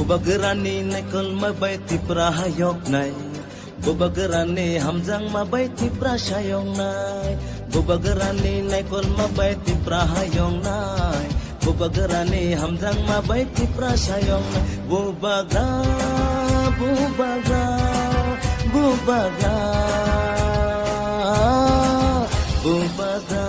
Bubagerani naikol mabay ti prahayok nay, bubagerani hamjang mabay ti prasyayong nay, bubagerani naikol mabay ti prahayong nay, bubagerani hamjang mabay ti prasyayong nay. Bubaga, bubaga, bubaga, bubaga.